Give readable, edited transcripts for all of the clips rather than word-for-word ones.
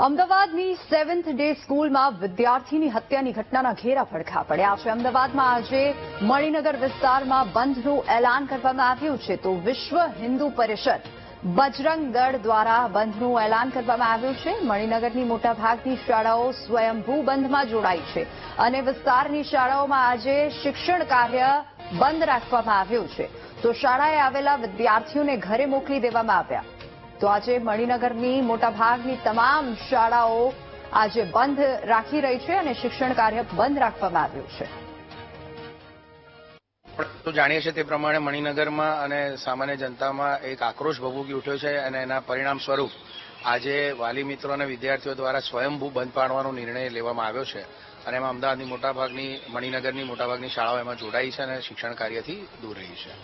અમદાવાદની 7th day સ્કૂલમાં વિદ્યાર્થીની હત્યાની ઘટનાના ઘેરા પડઘા પડ્યા છે. અમદાવાદમાં આજે મણિનગર વિસ્તારમાં બંધનું એલાન કરવામાં આવ્યું છે, તો વિશ્વ હિન્દુ પરિષદ બજરંગ દળ દ્વારા બંધનું એલાન કરવામાં આવ્યું છે. મણિનગરની મોટાભાગની શાળાઓ સ્વયંભૂ બંધમાં જોડાઈ છે અને વિસ્તારની શાળાઓમાં આજે શિક્ષણ કાર્ય બંધ રાખવામાં આવ્યું છે, તો શાળાએ આવેલા વિદ્યાર્થીઓને ઘરે મોકલી દેવામાં આવ્યા. તો આજે મણિનગરની મોટાભાગની તમામ શાળાઓ આજે બંધ રાખી રહી છે અને શિક્ષણ કાર્ય બંધ રાખવામાં આવ્યું છે. તો જાણીએ છીએ તે પ્રમાણે મણિનગરમાં અને સામાન્ય જનતામાં એક આક્રોશ ભભૂકી ઉઠ્યો છે અને એના પરિણામ સ્વરૂપ આજે વાલી મિત્રો અને વિદ્યાર્થીઓ દ્વારા સ્વયંભૂ બંધ પાડવાનો નિર્ણય લેવામાં આવ્યો છે અને એમાં અમદાવાદની મણિનગરની મોટાભાગની શાળાઓ એમાં જોડાઈ છે અને શિક્ષણ કાર્યથી દૂર રહી છે.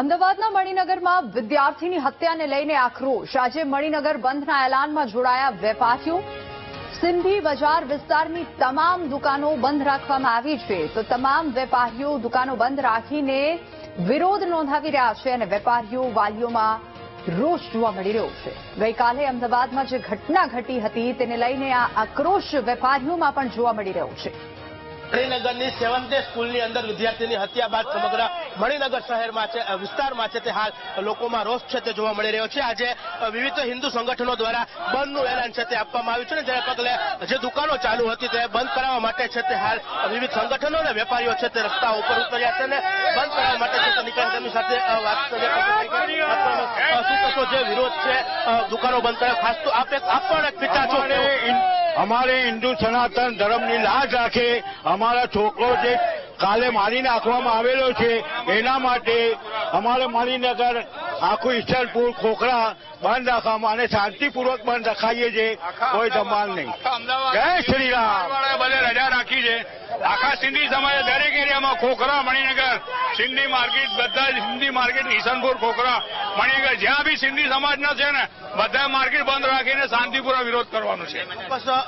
અમદાવાદના મણિનગરમાં વિદ્યાર્થીની હત્યાને લઈને આક્રોશ. આજે મણિનગર બંધના એલાનમાં જોડાયા વેપારીઓ. સિંધી બજાર વિસ્તારની તમામ દુકાનો બંધ રાખવામાં આવી છે, તો તમામ વેપારીઓ દુકાનો બંધ રાખીને વિરોધ નોંધાવી રહ્યા છે અને વેપારીઓ વાલીઓમાં રોષ જોવા મળી રહ્યો છે. ગઈકાલે અમદાવાદમાં જે ઘટના ઘટી હતી તેને લઈને આ આક્રોશ વેપારીઓમાં પણ જોવા મળી રહ્યો છે. મણિનગરની 7th ડે સ્કૂલની અંદર વિદ્યાર્થીની હત્યા બાદ સમગ્ર મણિનગર શહેરમાં છે, વિસ્તારમાં છે તે હાલ લોકોમાં રોષ છે તે જોવા મળી રહ્યો છે. આજે વિવિધ હિન્દુ સંગઠનો દ્વારા બંધનું એલાન છે તે આપવામાં આવ્યું છે ને જેને પગલે જે દુકાનો ચાલુ હતી તે બંધ કરાવવા માટે છે તે હાલ વિવિધ સંગઠનો અને વેપારીઓ છે તે રસ્તા ઉપર ઉતર્યા છે અને બંધ કરાવવા માટે છે તે નીકળ્યા. તેમની સાથે વાત શું કશો જે વિરોધ છે દુકાનો બંધ કરાવ, ખાસ તો આપ પણ એક પિતા છો. અમારે હિન્દુ સનાતન ધર્મની લાજ રાખે અમારા છોકરો જે કાલે મારી નાખવામાં આવેલો છે એના માટે અમારે મણિનગર આખું ઈશ્વરપુર ખોખરા બંધ રાખવામાં અને શાંતિપૂર્વક બંધ રખાઈએ છીએ, કોઈ ધમાલ નહીં. જય શ્રી રામ. બધે રજા રાખી છે. આખા સિંધી સમાજે દરેક એરિયામાં ખોખરા મણિનગર સિંધી માર્કેટ બધા જ હિન્દી માર્કેટ ઈશનપુર ખોખરા મણિનગર જ્યાં બી સિંધી સમાજના છે ને બધા માર્કેટ બંધ રાખીને શાંતિપૂર્વક વિરોધ કરવાનો છે.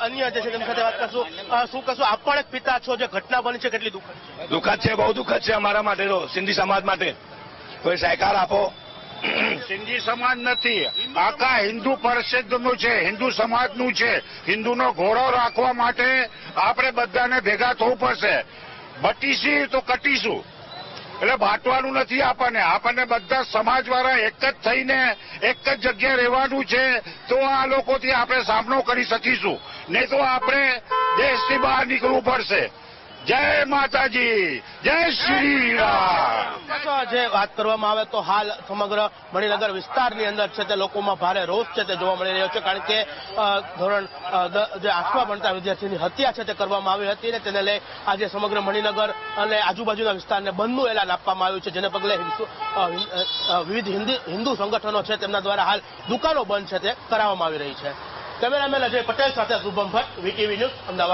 અન્ય જે છે તેમની સાથે વાત કરશું. શું કશું આપ પણ એક પિતા છો, જે ઘટના બની છે કેટલી દુઃખદ છે, બહુ દુઃખદ છે અમારા માટે, તો સિંધી સમાજ માટે કોઈ સહકાર આપો. સિંધી સમાજ નથી, આખા હિન્દુ પરિષદનું છે, હિન્દુ સમાજનું છે. હિન્દુનો ઘોડો રાખવા માટે આપણે બધાને ભેગા થવું પડશે. બટીશી તો કટીશું, એટલે બાંટવાનું નથી. આપણને બધા સમાજવાળા એક જ થઈને એક જ જગ્યાએ રહેવાનું છે, તો આ લોકોથી આપણે સામનો કરી શકીશું. નહીં તો આપણે દેશથી બહાર નીકળવું પડશે. જય માતાજી, જય શ્રી રામ. જે વાત કરવામાં આવે તો હાલ સમગ્ર મણિનગર વિસ્તારની અંદર છે તે લોકોમાં ભારે રોષ છે તે જોવા મળી રહ્યો છે, કારણ કે ધોરણ 8માં ભણતા વિદ્યાર્થીની હત્યા છે તે કરવામાં આવી હતી અને તેને લઈ આજે સમગ્ર મણિનગર અને આજુબાજુના વિસ્તારને બંધનું એલાન આપવામાં આવ્યું છે, જેને પગલે વિવિધ હિન્દુ સંગઠનો છે તેમના દ્વારા હાલ દુકાનો બંધ છે તે કરાવવામાં આવી રહી છે. કેમેરામેન અજય પટેલ સાથે શુભમ ભટ્ટ, વીટીવી ન્યૂઝ, અમદાવાદ.